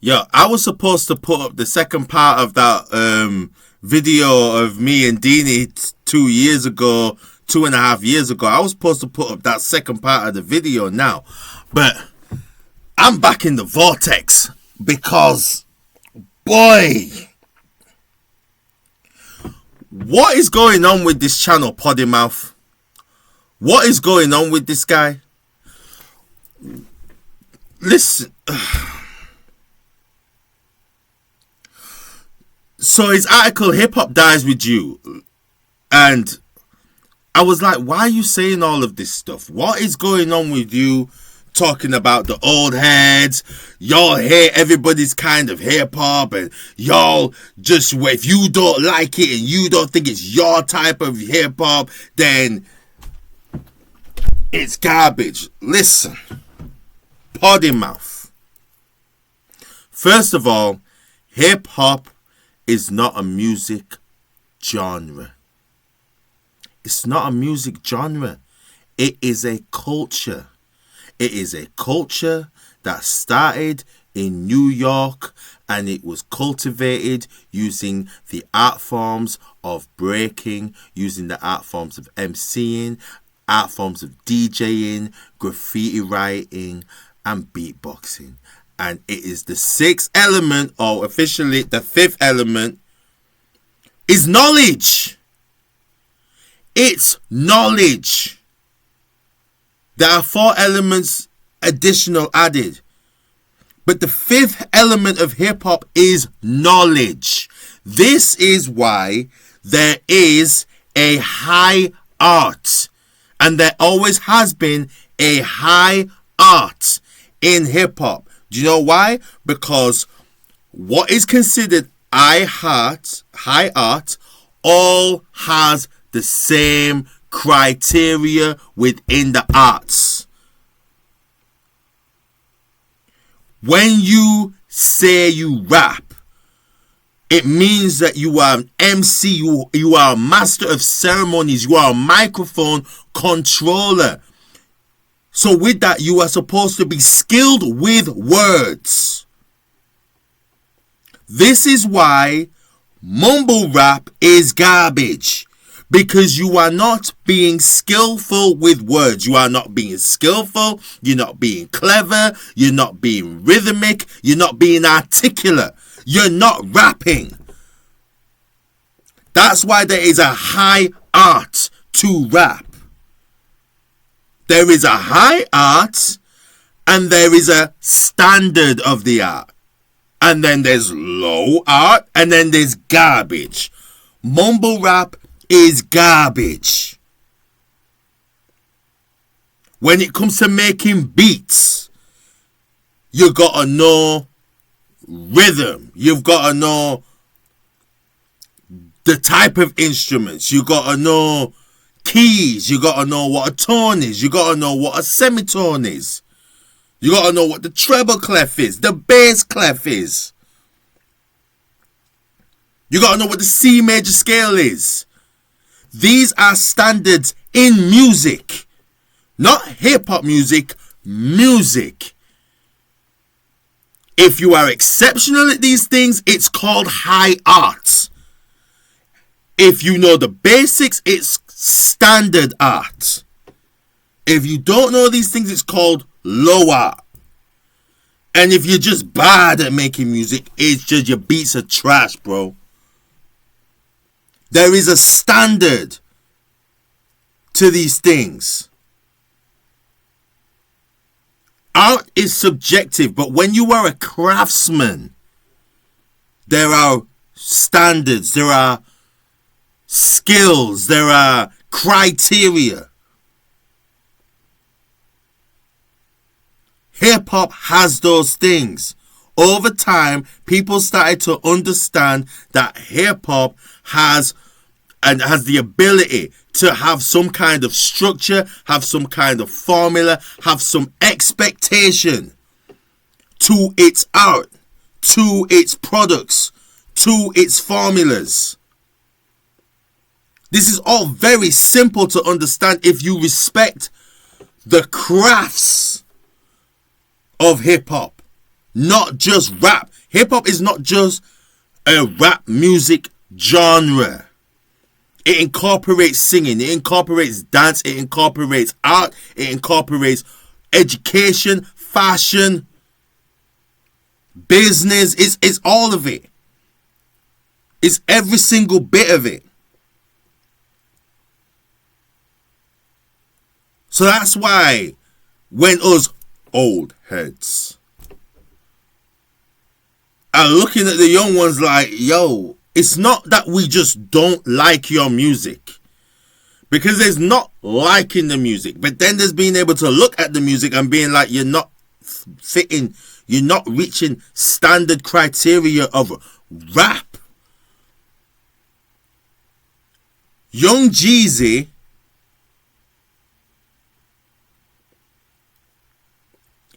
Yo, I was supposed to put up the second part of that video of me and Deanie 2.5 years ago. I was supposed to put up that second part of the video now. But I'm back in the vortex because, boy, what is going on with this channel, Poddy Mouth? What is going on with this guy? Listen. So his article, Hip Hop Dies With You. And I was like, why are you saying all of this stuff? What is going on with you talking about the old heads? Y'all hate everybody's kind of hip hop, and y'all just, if you don't like it and you don't think it's your type of hip hop, then it's garbage. Listen, Poddy Mouth. First of all, hip hop is not a music genre. It's not a music genre. It is a culture. It is a culture that started in New York, and it was cultivated using the art forms of breaking, using the art forms of MCing, art forms of DJing, graffiti writing, and beatboxing. And it is the sixth element, or officially the fifth element, is knowledge. It's knowledge. There are 4 elements additional added. But the fifth element of hip hop is knowledge. This is why there is a high art. And there always has been a high art in hip hop. Do you know why? Because what is considered high art all has the same criteria within the arts. When you say you rap, it means that you are an MC, you are a master of ceremonies, you are a microphone controller. So with that, you are supposed to be skilled with words. This is why mumble rap is garbage. Because you are not being skillful with words. You are not being skillful. You're not being clever. You're not being rhythmic. You're not being articulate. You're not rapping. That's why there is a high art to rap. There is a high art and there is a standard of the art. And then there's low art and then there's garbage. Mumble rap is garbage. When it comes to making beats, you gotta know rhythm. You've gotta know the type of instruments. You gotta know keys. You gotta know what a tone is. You gotta know what a semitone is. You gotta know what the treble clef is, the bass clef is. You gotta know what the C major scale is. These are standards in music. Not hip-hop music, music. If you are exceptional at these things, it's called high art. If you know the basics, it's standard art. If you don't know these things, it's called low art. And if you're just bad at making music, it's just your beats are trash, bro. There is a standard to these things. Art is subjective, but when you are a craftsman, there are standards, there are skills, there are criteria. Hip hop has those things. Over time, people started to understand that hip hop has the ability to have some kind of structure, have some kind of formula, have some expectation to its art, to its products, to its formulas. This is all very simple to understand if you respect the crafts of hip hop. not just rap. Hip hop is not just a rap music genre. It incorporates singing, it incorporates dance, it incorporates art, it incorporates education, fashion, business. It's all of it. It's every single bit of it. So that's why when us old heads are looking at the young ones like, yo, it's not that we just don't like your music. Because there's not liking the music. But then there's being able to look at the music and being like, you're not fitting, you're not reaching standard criteria of rap. Young Jeezy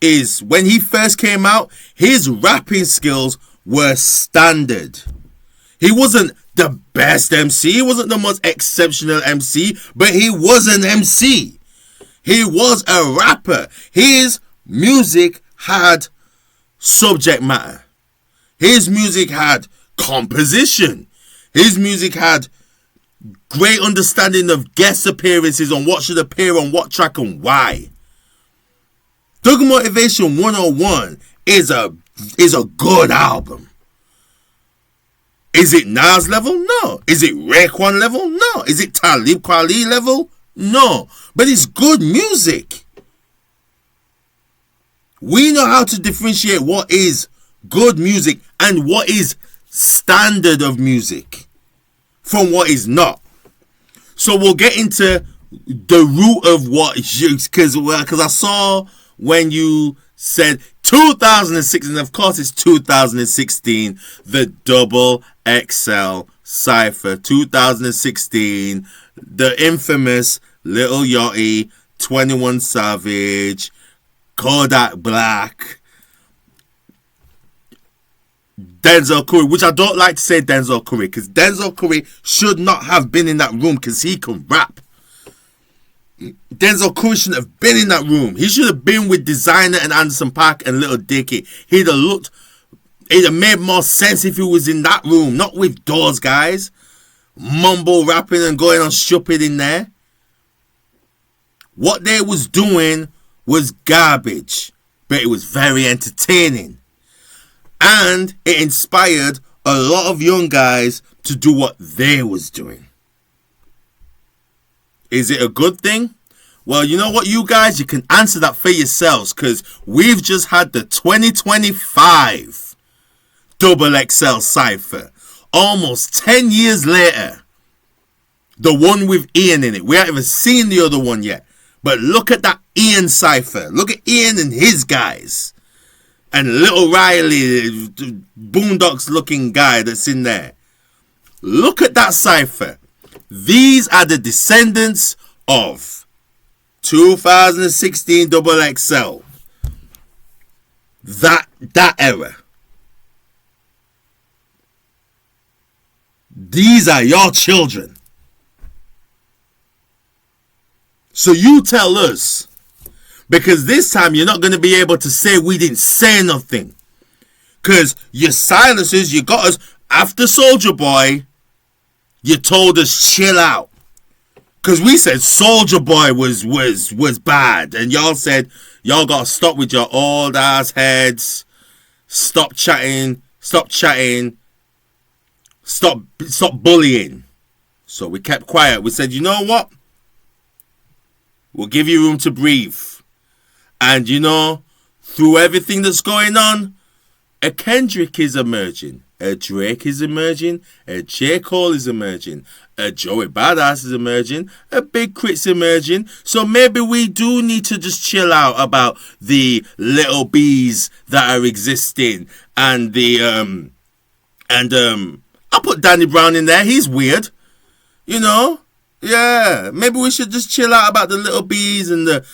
is, when he first came out, his rapping skills were standard. He wasn't the best MC, he wasn't the most exceptional MC, but he was an MC. He was a rapper. His music had subject matter. His music had composition. His music had great understanding of guest appearances on what should appear on what track and why. Thug Motivation 101 is a good album. Is it Nas level? No. Is it Raekwon level? No. Is it Talib Kweli level? No. But it's good music. We know how to differentiate what is good music and what is standard of music from what is not. So we'll get into the root of what is, because I saw when you said 2006, and of course it's 2016, the Double XL Cypher 2016, the infamous Lil Yachty, 21 Savage, Kodak Black, Denzel Curry, which I don't like to say Denzel Curry, because Denzel Curry should not have been in that room because he can rap. Denzel Curry shouldn't have been in that room. He should have been with Designer and Anderson .Paak and Little Dicky. He'd have made more sense if he was in that room, not with those guys mumble rapping and going on stupid in there. What they was doing was garbage, but it was very entertaining. And it inspired a lot of young guys to do what they was doing. Is it a good thing? Well, you know what, you guys, you can answer that for yourselves, because we've just had the 2025 Double XL Cypher. Almost 10 years later. The one with Ian in it. We haven't even seen the other one yet. But look at that Ian Cypher. Look at Ian and his guys. And Little Riley, the Boondocks looking guy that's in there. Look at that cypher. These are the descendants of 2016 Double XL. That era. These are your children. So you tell us. Because this time you're not going to be able to say we didn't say nothing. Because your silences, you got us. After Soulja Boy, you told us chill out. Because we said Soulja Boy was bad. And y'all said y'all got to stop with your old ass heads. Stop chatting. Stop chatting. Stop bullying. So we kept quiet. We said, you know what? We'll give you room to breathe. And you know, through everything that's going on, a Kendrick is emerging, a Drake is emerging, a J. Cole is emerging, a Joey Badass is emerging, a Big Crit's emerging. So maybe we do need to just chill out about the little bees that are existing and I'll put Danny Brown in there. He's weird, you know. Yeah, maybe we should just chill out about the little bees and the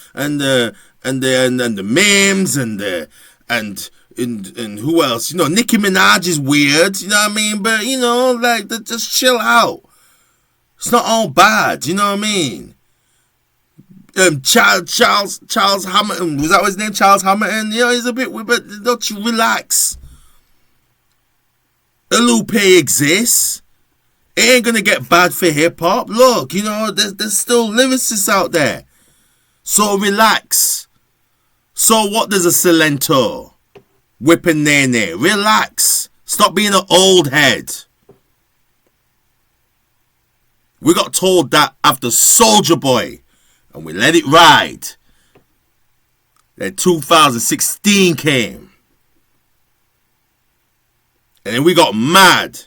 memes and who else? You know, Nicki Minaj is weird. You know what I mean? But you know, like, just chill out. It's not all bad. You know what I mean? Charles Hamilton, was that his name? Charles Hamilton. You know, he's a bit, but don't you relax. A Lupe exists. It ain't gonna get bad for hip hop. Look, you know, there's still lyricists out there. So relax. So what does a Silento? Whipping Nene. Relax. Stop being an old head. We got told that after Soulja Boy, and we let it ride. Then 2016 came. And then we got mad.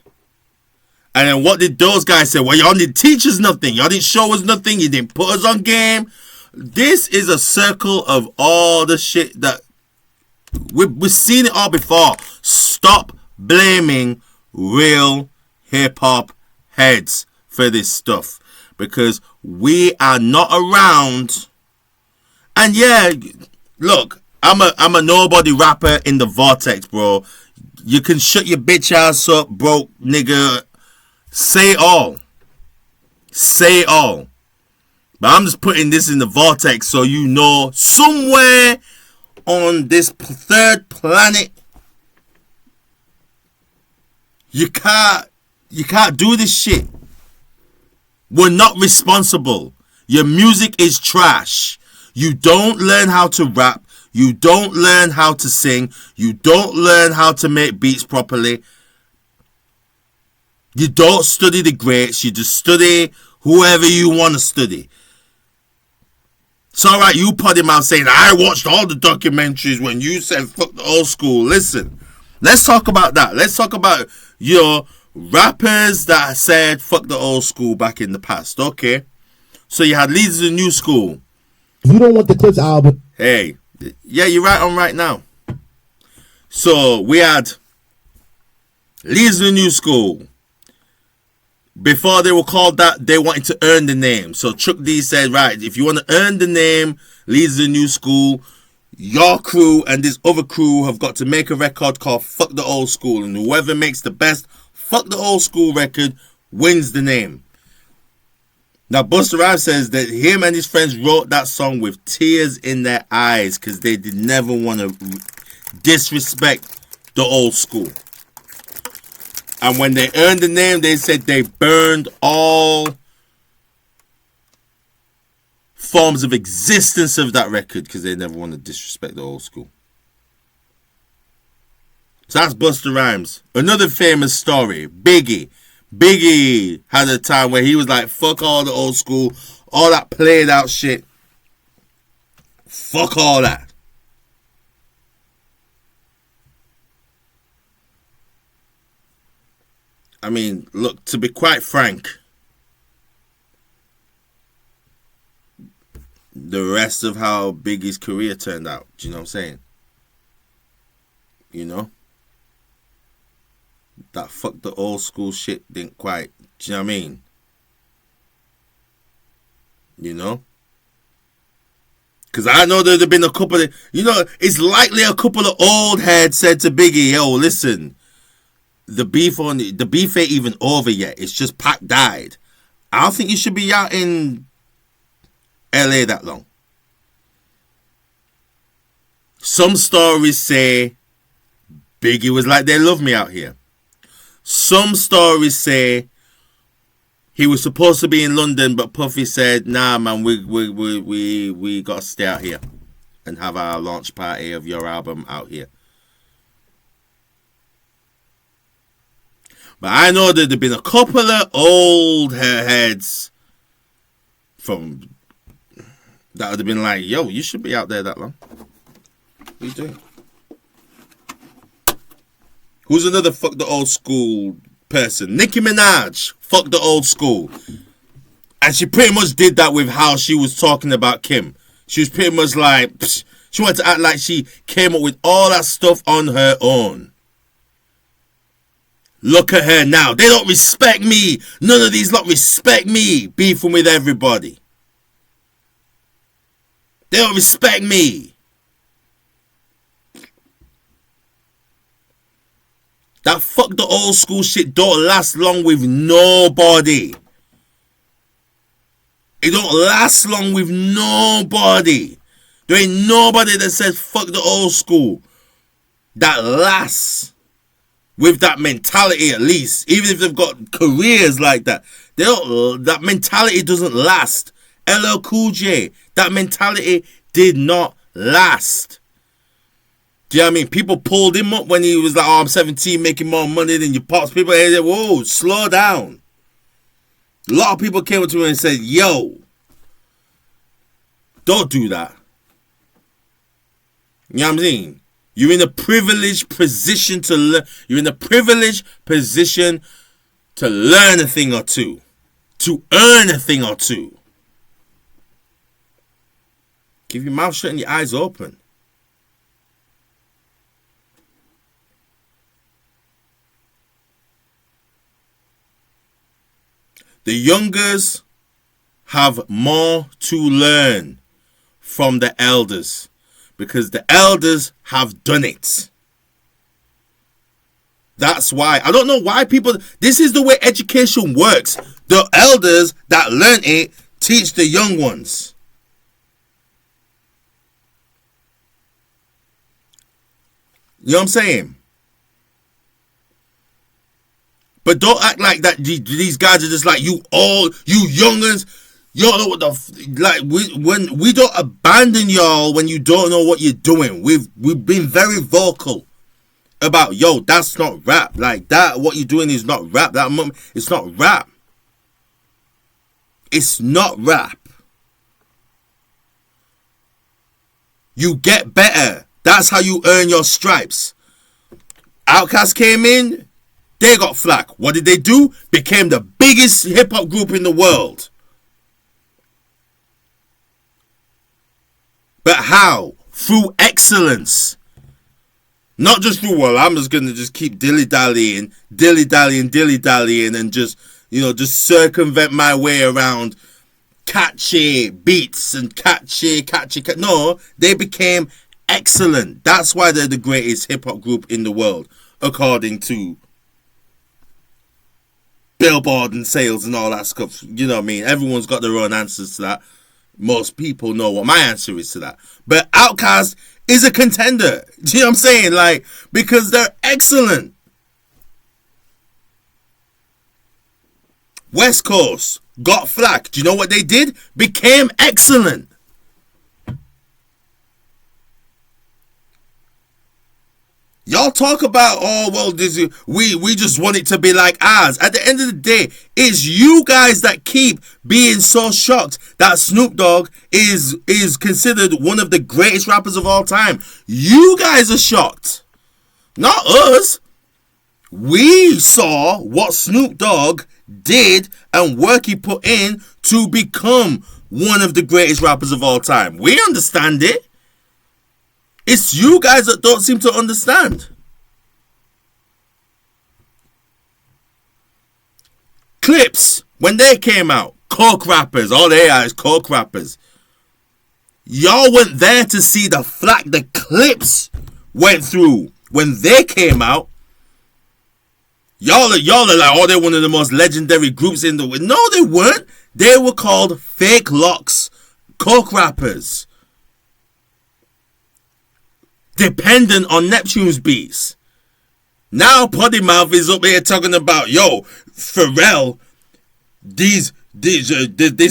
And then what did those guys say? Well, y'all didn't teach us nothing. Y'all didn't show us nothing. You didn't put us on game. This is a circle of all the shit that we've seen it all before. Stop blaming real hip-hop heads for this stuff. Because we are not around. And yeah, look, I'm a nobody rapper in the vortex, bro. You can shut your bitch ass up, broke nigga. Say it all. Say it all. But I'm just putting this in the vortex so you know somewhere on this third planet you can't do this shit. We're not responsible. Your music is trash. You don't learn how to rap. You don't learn how to sing. You don't learn how to make beats properly. You don't study the greats. You just study whoever you want to study. It's alright, you put him out saying, I watched all the documentaries when you said fuck the old school. Listen, let's talk about that. Let's talk about your rappers that said fuck the old school back in the past. Okay. So you had Leeds the New School. You don't want the Clips album. Hey. Yeah, you're right on right now. So we had Leeds the New School. Before they were called that, they wanted to earn the name. So Chuck D said, right, if you want to earn the name, Leeds the New School, your crew and this other crew have got to make a record called Fuck the Old School. And whoever makes the best Fuck the Old School record wins the name. Now, Busta Rhymes says that him and his friends wrote that song with tears in their eyes because they did never want to disrespect the old school. And when they earned the name, they said they burned all forms of existence of that record because they never want to disrespect the old school. So that's Busta Rhymes. Another famous story, Biggie. Biggie had a time where he was like, fuck all the old school, all that played out shit. Fuck all that. I mean, look, to be quite frank, the rest of how Biggie's career turned out, do you know what I'm saying? You know? That fuck the old school shit didn't quite, do you know what I mean? You know? Because I know there'd have been a couple of, you know, it's likely a couple of old heads said to Biggie, yo, listen, the beef ain't even over yet. It's just Pac died. I don't think you should be out in LA that long. Some stories say Biggie was like, they love me out here. Some stories say he was supposed to be in London, but Puffy said, nah, man, we got to stay out here and have our launch party of your album out here. But I know that there've been a couple of old heads from that would have been like, yo, you should be out there that long. What are you doing? Who's another fuck the old school person? Nicki Minaj, fuck the old school. And she pretty much did that with how she was talking about Kim. She was pretty much like, psh, she wanted to act like she came up with all that stuff on her own. Look at her now. They don't respect me. None of these lot respect me. Beefing with everybody. They don't respect me. That fuck the old school shit don't last long with nobody. It don't last long with nobody. There ain't nobody that says fuck the old school that lasts with that mentality, at least. Even if they've got careers like that, that mentality doesn't last. LL Cool J, that mentality did not last. Do you know what I mean? People pulled him up when he was like, oh, I'm 17 making more money than your pops. People said, whoa, slow down. A lot of people came up to him and said, yo, don't do that. You know what I'm saying? You're in a privileged position to learn. You're in a privileged position to learn a thing or two, to earn a thing or two. Keep your mouth shut and your eyes open. The youngers have more to learn from the elders because the elders have done it. That's why. I don't know why people... This is the way education works. The elders that learn it teach the young ones. You know what I'm saying? But don't act like that. These guys are just like you youngers. Y'all know what when we don't abandon y'all when you don't know what you're doing. We've been very vocal about that's not rap. Like that, what you're doing is not rap. It's not rap. It's not rap. You get better. That's how you earn your stripes. Outkast came in. They got flack. What did they do? Became the biggest hip-hop group in the world. But how? Through excellence. Not just through, well, I'm just going to just keep dilly-dallying, and just, just circumvent my way around catchy beats and catchy. No, they became excellent. That's why they're the greatest hip-hop group in the world, according to Billboard and sales and all that stuff. You know what I mean? Everyone's got their own answers to that. Most people know what my answer is to that. But Outkast is a contender. Do you know what I'm saying? Like, because they're excellent. West Coast got flack. Do you know what they did? Became excellent. Y'all talk about, we just want it to be like ours. At the end of the day, it's you guys that keep being so shocked that Snoop Dogg is considered one of the greatest rappers of all time. You guys are shocked. Not us. We saw what Snoop Dogg did and work he put in to become one of the greatest rappers of all time. We understand it. It's you guys that don't seem to understand. Clips, when they came out, coke rappers, all they are is coke rappers. Y'all went there to see the flack the Clips went through when they came out. Y'all are like, oh, they're one of the most legendary groups in the world. No, they weren't. They were called Fake Locks, coke rappers. Dependent on Neptune's beats. Now Poddy Mouth is up here talking about, Pharrell, this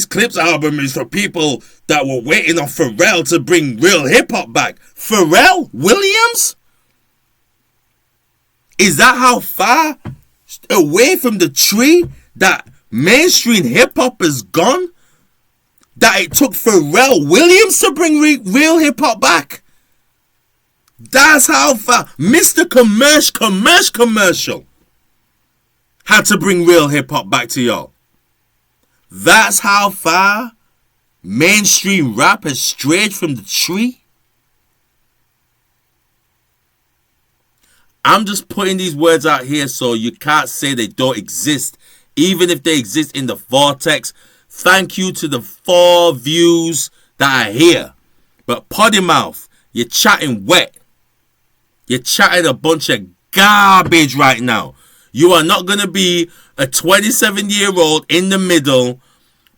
Clips album is for people that were waiting on Pharrell to bring real hip-hop back. Pharrell Williams? Is that how far away from the tree that mainstream hip-hop has gone? That it took Pharrell Williams to bring real hip-hop back? That's how far Mr. Commercial had to bring real hip-hop back to y'all. That's how far mainstream rap has strayed from the tree. I'm just putting these words out here so you can't say they don't exist. Even if they exist in the vortex. Thank you to the 4 views that are here. But Poddy Mouth, you're chatting wet. You're chatting a bunch of garbage right now. You are not going to be a 27-year-old in the middle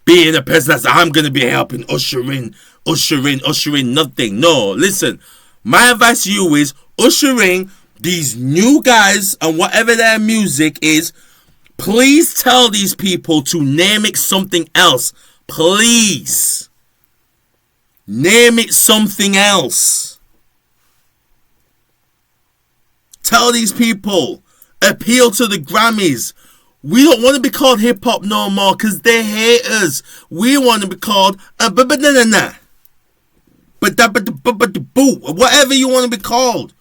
being a person that's I'm gonna be helping usher in nothing. No, listen. My advice to you is ushering these new guys and whatever their music is. Please tell these people to name it something else. Please. Name it something else. Tell these people. Appeal to the Grammys. We don't want to be called hip hop no more because they hate us. We want to be called whatever you want to be called.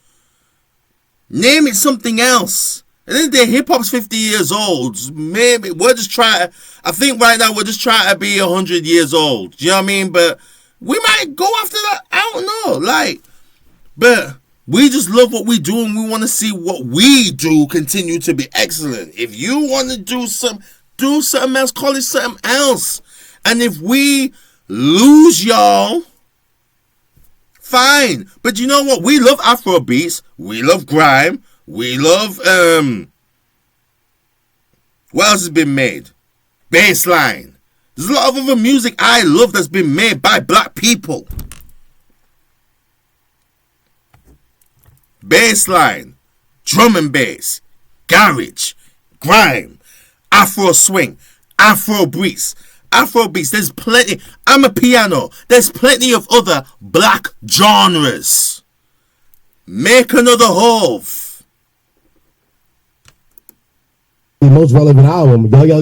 Name it something else. And then the hip hop's 50 years old. Maybe we're just trying. I think right now we're just trying to be 100 years old. Do you know what I mean? But we might go after that. I don't know. But we just love what we do, and we want to see what we do continue to be excellent. If you want to do something else. Call it something else. And if we lose y'all, fine. But you know what? We love Afro beats. We love grime. We love what else has been made? Bassline. There's a lot of other music I love that's been made by black people. Bassline, drum and bass, garage, grime, Afro swing, Afro beats. There's plenty. I'm a piano. There's plenty of other black genres. Make another Hove. The most relevant album. Y'all